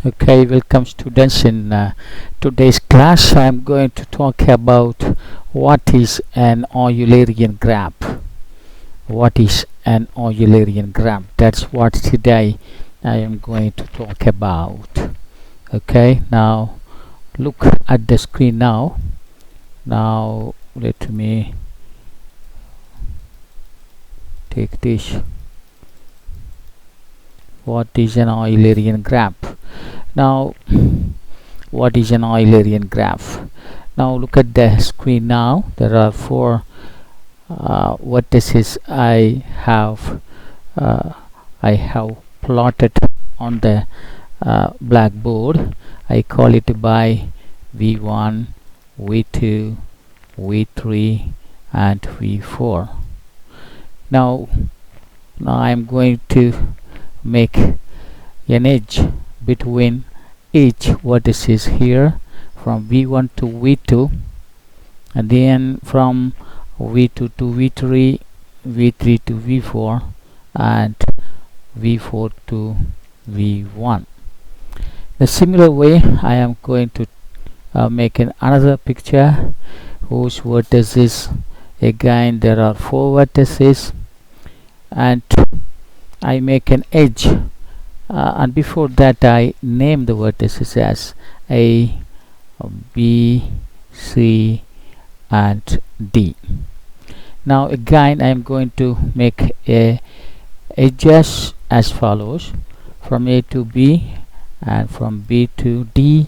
Okay, welcome students. In today's class, I'm going to talk about what is an Eulerian graph. What is an Eulerian graph? That's what today I am going to talk about. Okay, now look at the screen now. Now let me take this. What is an Eulerian graph? Now, what is an Eulerian graph? Now look at the screen now. There are four vertices I have plotted on the blackboard. I call it by V1, V2, V3 and V4. Now I am going to make an edge between each vertices here from V1 to V2, and then from V2 to V3, V3 to V4 and V4 to V1. The similar way I am going to make another picture whose vertices, again there are four vertices, and I make an edge, and before that I name the vertices as A, B, C and D. Now again I am going to make edges as follows: from A to B, and from B to D,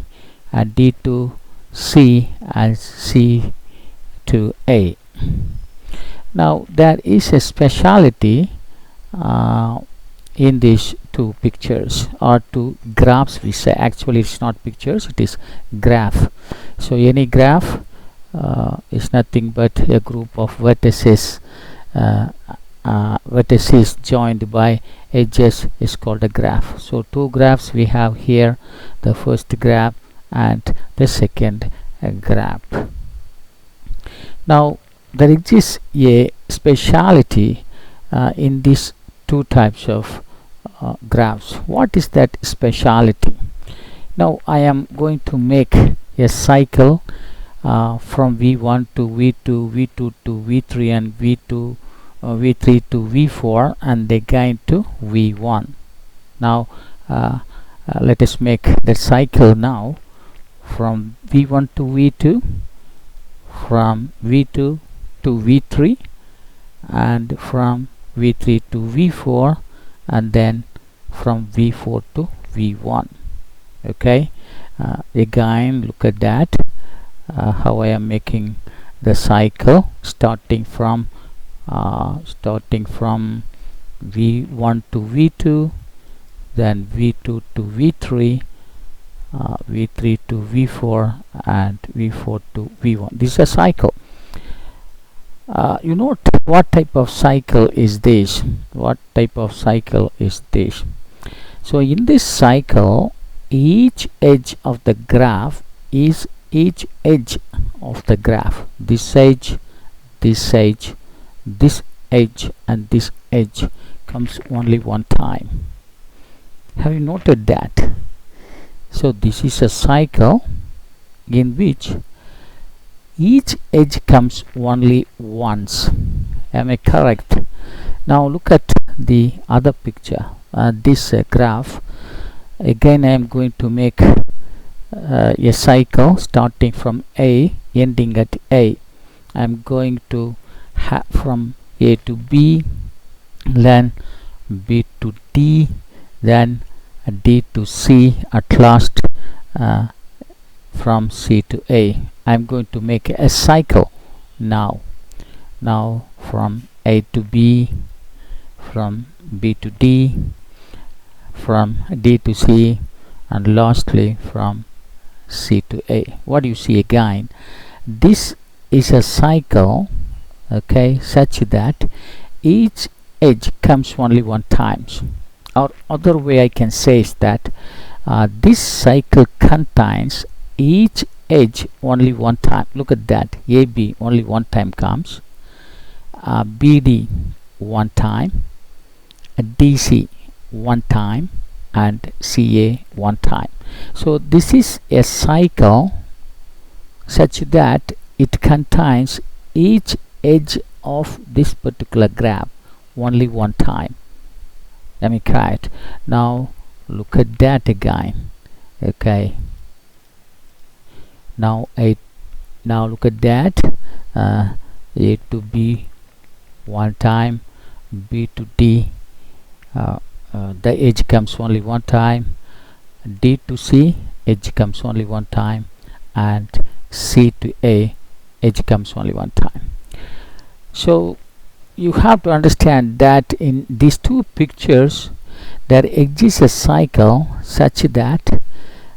and D to C, and C to A. Now there is a speciality in these two pictures or two graphs. We say actually it's not pictures, it is graph. So any graph is nothing but a group of vertices joined by edges is called a graph. So two graphs we have here, the first graph and the second graph. Now there exists a speciality in these two types of graphs. What is that speciality? Now I am going to make a cycle from V1 to V2, V2 to V3 and V3 to V4 and again to V1. Now let us make the cycle now from V1 to V2, from V2 to V3 and from V3 to V4 and then from V4 to V1. Okay, again look at that, how I am making the cycle starting from V1 to V2, then V2 to V3, V3 to V4 and V4 to V1. This is a cycle. You note what type of cycle is this? What type of cycle is this? So in this cycle, each edge of the graph is each edge of the graph. This edge, this edge, this edge and this edge comes only one time. Have you noted that? So this is a cycle in which each edge comes only once. Am I correct? Now look at the other picture, this graph. Again I am going to make a cycle starting from A ending at A. I am going to have from A to B, then B to D, then D to C, at last from C to A. I'm going to make a cycle now from A to B, from B to D, from D to C and lastly from C to A. What do you see again? This is a cycle, okay, such that each edge comes only one time. Or other way I can say is that this cycle contains each edge only one time. Look at that, AB only one time comes, BD one time, DC one time and CA one time. So this is a cycle such that it contains each edge of this particular graph only one time. Let me try it. Now look at that again. Okay. Now look at that. A to B one time, B to D. The edge comes only one time. D to C, edge comes only one time, and C to A, edge comes only one time. So you have to understand that in these two pictures there exists a cycle such that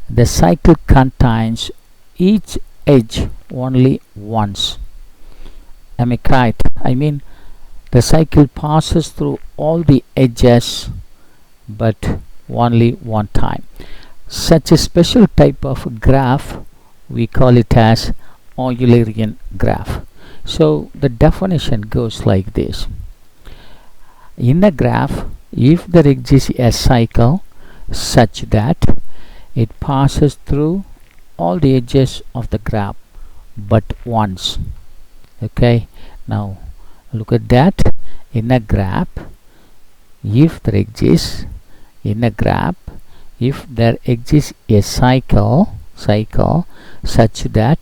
the cycle contains each edge only once. Am I right? I mean, the cycle passes through all the edges but only one time. Such a special type of graph, we call it as Eulerian graph. So the definition goes like this. In a graph, if there exists a cycle such that it passes through all the edges of the graph but once. Okay, now look at that. In a graph, if there exists a cycle such that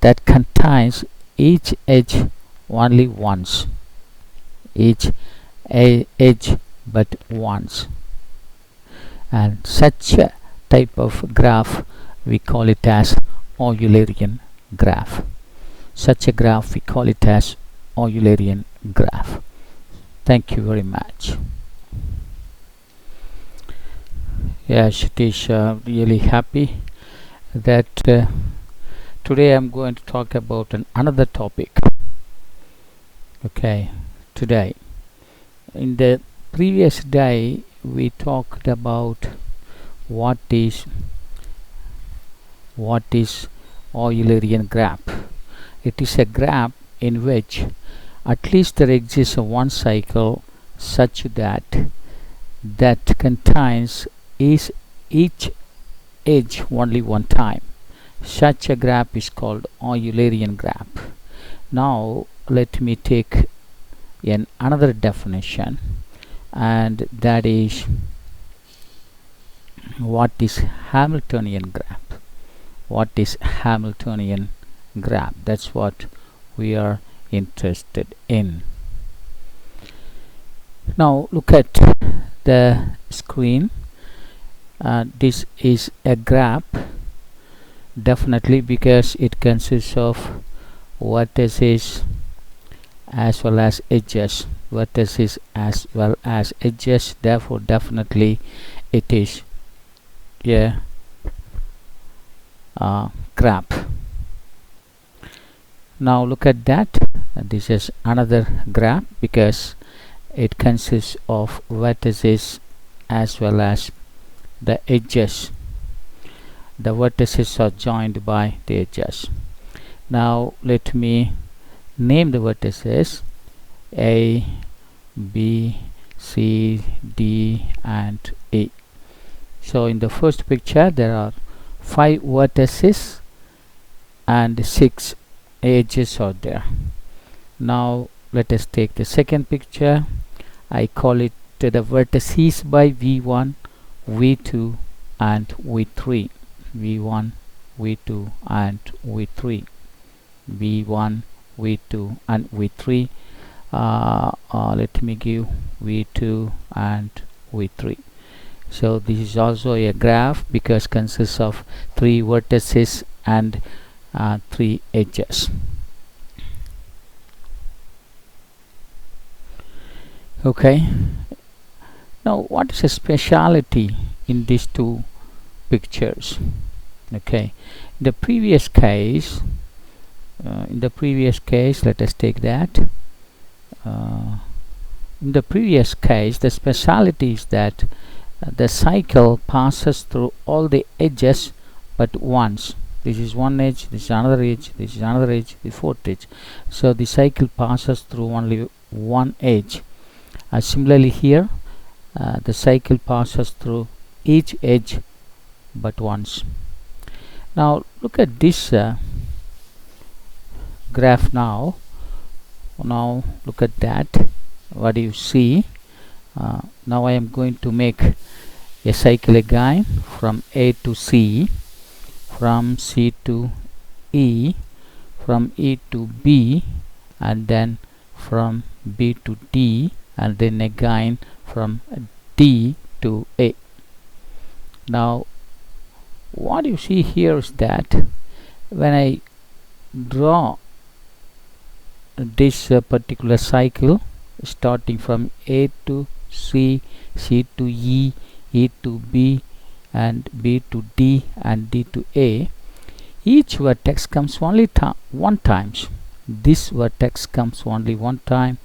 that contains each edge only once, each edge but once, and such a type of graph we call it as Eulerian graph. Such a graph we call it as Eulerian graph. Thank you very much. Yeah, Shitish, really happy that today I'm going to talk about another topic. Okay, today. In the previous day we talked about what is Eulerian graph. It is a graph in which at least there exists one cycle such that contains each edge only one time. Such a graph is called Eulerian graph. Now let me take another definition, and that is what is Hamiltonian graph. What is Hamiltonian graph? That's what we are interested in. Now look at the screen. This is a graph, definitely, because it consists of vertices as well as edges. Vertices as well as edges. Therefore, definitely, it is a graph. Now look at that. This is another graph because it consists of vertices as well as the edges. The vertices are joined by the edges. Now let me name the vertices A, B, C, D and E. So in the first picture there are 5 vertices and 6 edges are there. Now let us take the second picture. I call it the vertices by V1, V2 and V3. V1, V2 and V3. V1, V2 and V3. Let me give V2 and V3. So this is also a graph because consists of 3 vertices and 3 edges. Okay, now what is a speciality in these two pictures? Okay, in the previous case, let us take that. In the previous case, the speciality is that the cycle passes through all the edges but once. This is one edge, this is another edge, this is another edge, the fourth edge. So the cycle passes through only one edge. Similarly here, the cycle passes through each edge but once. Now look at this graph now. Now look at that. What do you see? Now I am going to make a cycle again from A to C, from C to E, from E to B, and then from B to D, and then again from D to A. Now what you see here is that when I draw this particular cycle starting from A to C, C to E, E to B, and B to D, and D to A, each vertex comes only one time. This vertex comes only one time,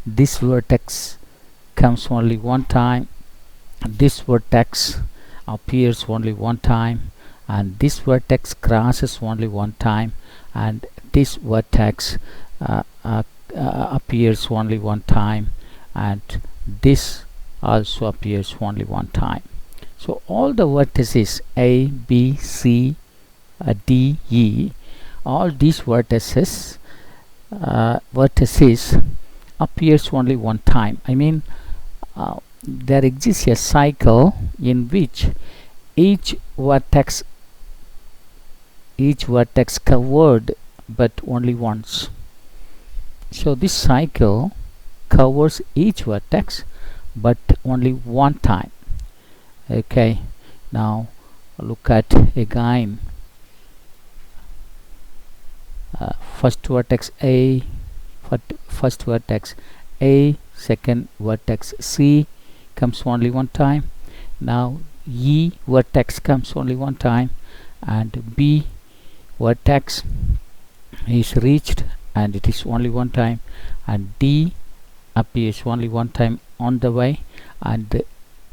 this vertex comes only one time, this vertex appears only one time, and this vertex crosses only one time, and this vertex appears only one time, and this also appears only one time. So all the vertices A, B, C, D, E, all these vertices appears only one time. I mean, there exists a cycle in which each vertex covered but only once. So this cycle covers each vertex but only one time. Okay, now look at again. First vertex A, second vertex C comes only one time. Now E vertex comes only one time, and B vertex is reached and it is only one time, and D appears only one time on the way, and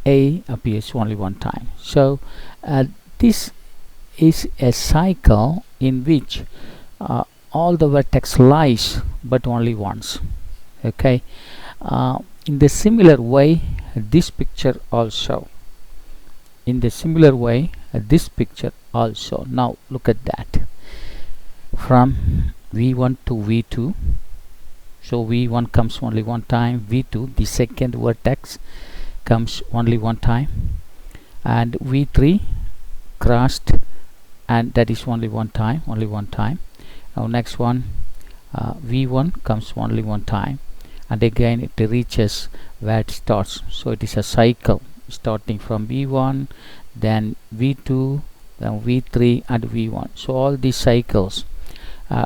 A appears only one time. So this is a cycle in which all the vertex lies but only once. Okay, in the similar way this picture also. Now look at that. From V1 to V2, so V1 comes only one time, V2 the second vertex comes only one time, and V3 crossed, and that is only one time. Now next one, V1 comes only one time, and again it reaches where it starts. So it is a cycle starting from V1, then V2, then V3, and V1. So all these cycles,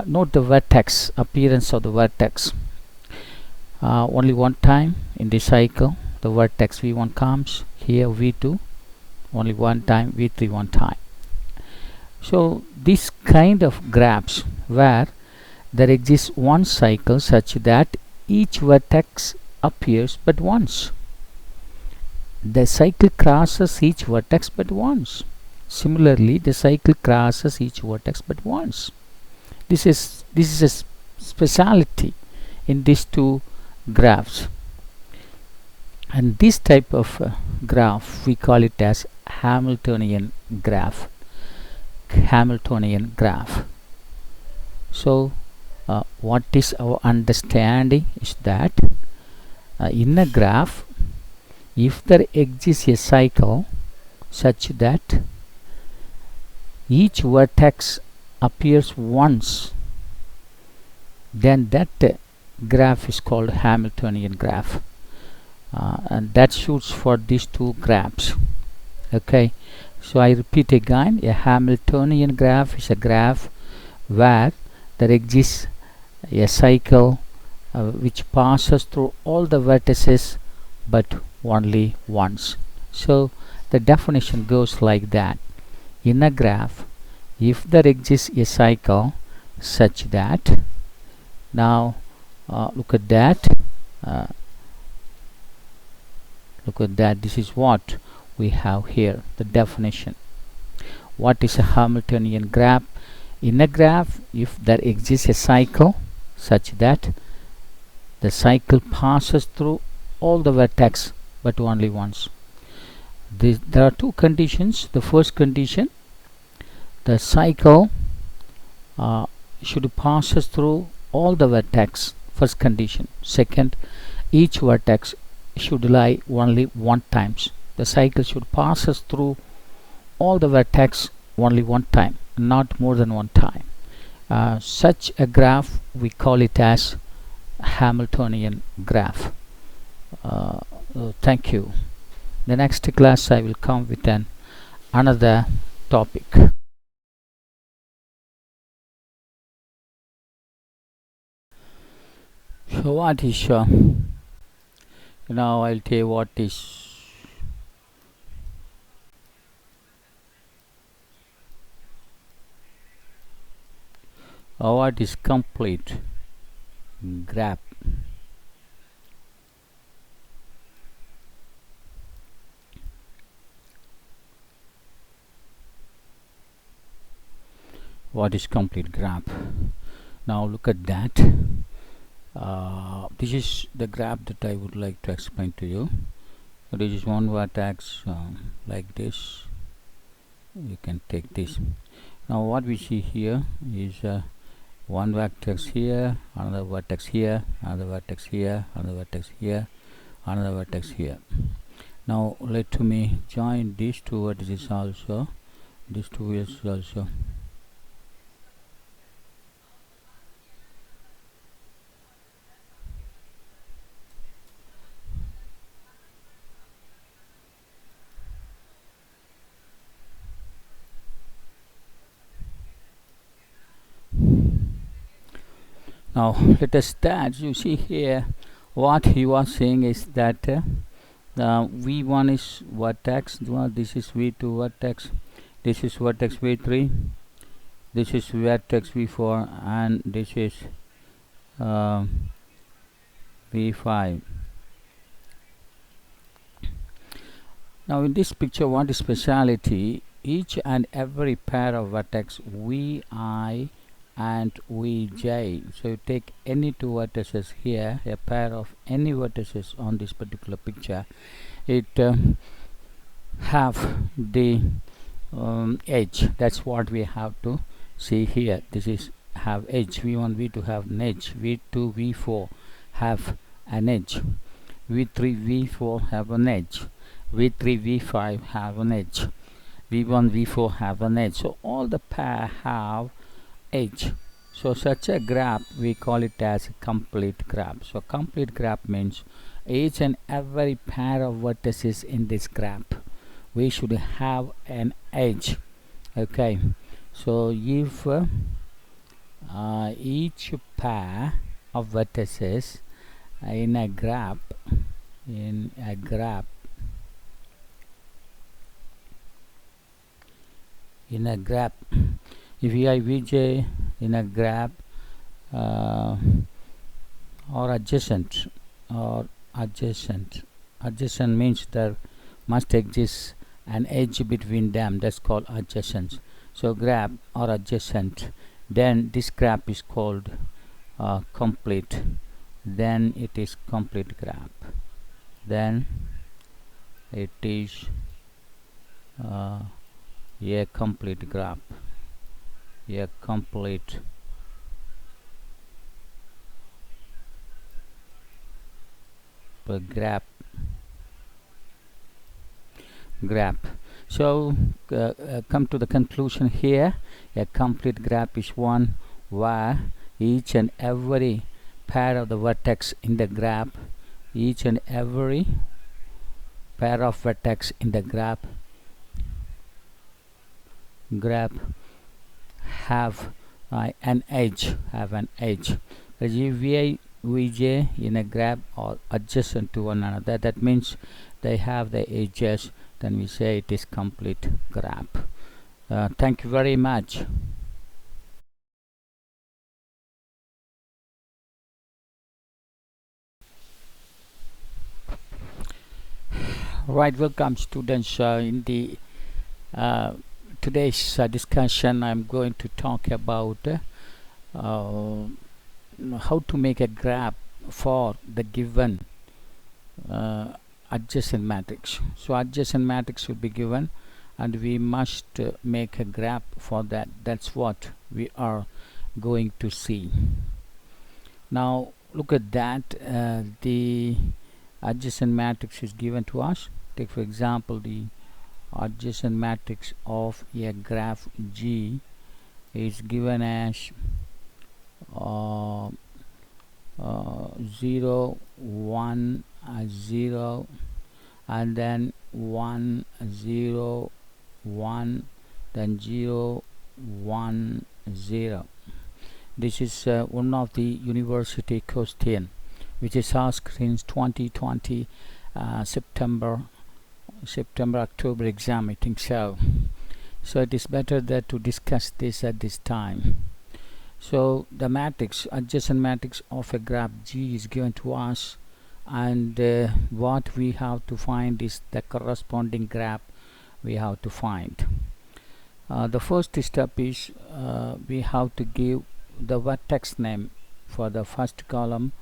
note the vertex, appearance of the vertex. Only one time in the cycle the vertex V1 comes, here V2 only one time, V3 one time. So this kind of graphs where there exists one cycle such that each vertex appears but once. The cycle crosses each vertex but once. Similarly, the cycle crosses each vertex but once. This is a speciality in these two graphs, and this type of graph we call it as Hamiltonian graph. So what is our understanding is that in a graph, if there exists a cycle such that each vertex appears once, then that graph is called Hamiltonian graph, and that suits for these two graphs. Okay, so I repeat again, a Hamiltonian graph is a graph where there exists a cycle which passes through all the vertices but only once. So the definition goes like that. In a graph, if there exists a cycle such that, now look at that, this is what we have here, the definition. What is a Hamiltonian graph? In a graph, if there exists a cycle such that the cycle passes through all the vertex but only once. There are two conditions. The first condition, the cycle should passes through all the vertex. First condition. Second, each vertex should lie only one times. The cycle should passes through all the vertex only one time, not more than one time. Such a graph we call it as Hamiltonian graph. Thank you. The next class I will come with another topic. So what is now I'll tell you what is complete graph. What is complete graph? Now look at that. This is the graph that I would like to explain to you. This is one vertex like this. You can take this. Now what we see here is one vertex here, another vertex here, another vertex here, another vertex here, another vertex here. Now let me join these two vertices also, these two vertices also. Now let us start. You see here what he was saying is that V1 is vertex, this is V2 vertex, this is vertex V3, this is vertex V4, and this is V5. Now in this picture, what is speciality? Each and every pair of vertex Vi and Vj. So you take any two vertices here, a pair of any vertices on this particular picture, it have the edge. That's what we have to see here. This is have edge. V1, V2 have an edge. V2, V4 have an edge. V3, V4 have an edge. V3, V5 have an edge. V1, V4 have an edge. So all the pair have edge. So such a graph we call it as a complete graph. So complete graph means each and every pair of vertices in this graph we should have an edge. Okay, so if each pair of vertices in a graph if vi vj in a graph or adjacent means there must exist an edge between them. That's called adjacent. So graph or adjacent, then this graph is called complete. Then it is complete graph. Then it is a complete graph. A complete graph. So come to the conclusion here. A complete graph is one where each and every pair of the vertex in the graph, each and every pair of vertex in the graph have an edge. If vi vj in a graph or adjacent to one another, that means they have the edges, then we say it is complete graph. Thank you very much. Right, welcome students. In the today's discussion I'm going to talk about how to make a graph for the given adjacent matrix. So adjacent matrix will be given, and we must make a graph for that. That's what we are going to see. Now look at that. The adjacent matrix is given to us. Take for example the adjacent matrix of a graph G is given as 0 1 0 and then 1 0 1, then 0 1 0. This is one of the university question which is asked in 2020 September October exam, I think so. So it is better that to discuss this at this time. So the matrix, adjacent matrix of a graph G is given to us, and what we have to find is the corresponding graph we have to find. The first step is we have to give the vertex name for the first column,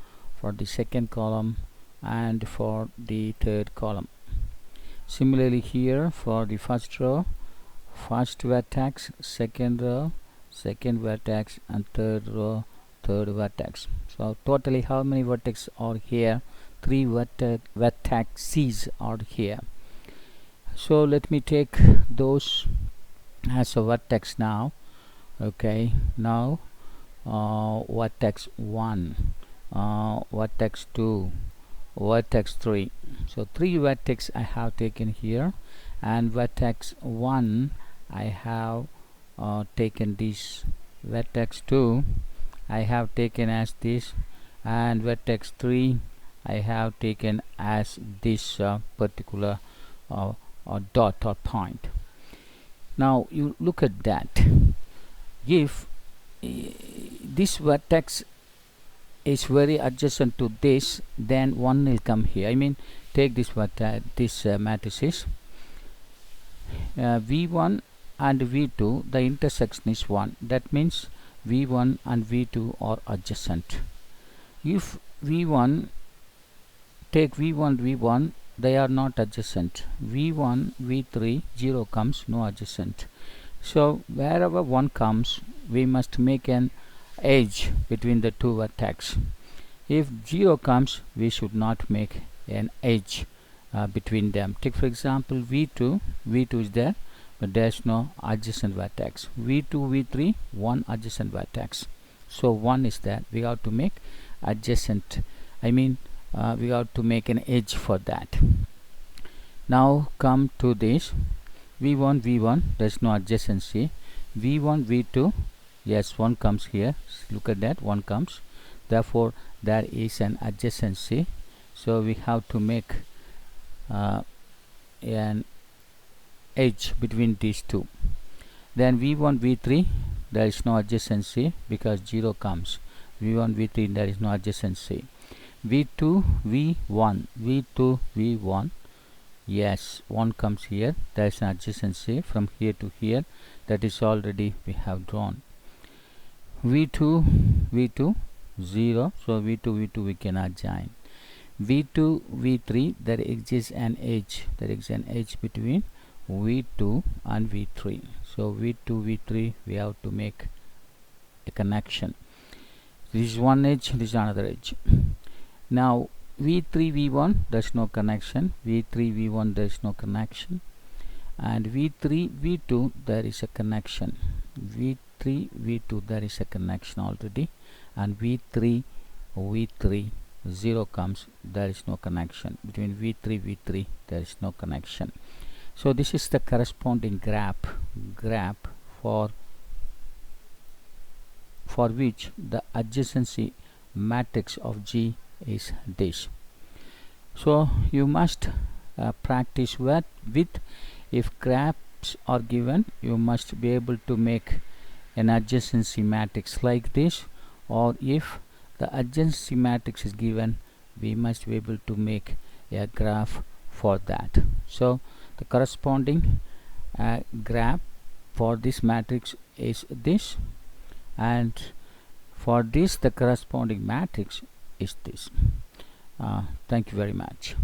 for the second column, and for the third column. Similarly here for the first row, first vertex, second row, second vertex, and third row, third vertex. So totally how many vertex are here? 3 vertices are here. So let me take those as a vertex now. Okay, now vertex 1, vertex 2, vertex 3. So 3 vertex I have taken here, and vertex 1 I have taken this, vertex 2 I have taken as this, and vertex 3 I have taken as this particular dot or point. Now you look at that. If this vertex is very adjacent to this, then 1 will come here. I mean, take this matrices V1 and V2, the intersection is 1. That means V1 and V2 are adjacent. If V1, take V1, they are not adjacent. V1, V3, 0 comes, no adjacent. So wherever 1 comes, we must make an edge between the 2 vertex. If 0 comes, we should not make an edge between them. Take for example V2 is there, but there is no adjacent vertex. V2, V3, 1 adjacent vertex. So 1 is there. We have to make adjacent. I mean, we have to make an edge for that. Now come to this V1, there is no adjacency. V1, V2, yes, 1 comes here. Look at that, 1 comes. Therefore there is an adjacency. So we have to make an edge between these two. Then V1, V3, there is no adjacency because 0 comes. V1, V3, there is no adjacency. V2, V1, yes, 1 comes here. There is an adjacency from here to here. That is already we have drawn. V2, 0. So V2 we cannot join. V2, V3, there exists an edge. There is an edge between V2 and V3. So V2, V3, we have to make a connection. This is one edge, this is another edge. Now V3, V1, there is no connection. V3, V1, there is no connection. And V3, V2, there is a connection. V3, V2, there is a connection already. And V3, 0 comes, there is no connection. Between V3, V3, there is no connection. So this is the corresponding graph for which the adjacency matrix of G is this. So you must practice with if graphs are given, you must be able to make an adjacency matrix like this, or if the adjacency matrix is given, we must be able to make a graph for that. So the corresponding graph for this matrix is this, and for this the corresponding matrix is this. Thank you very much.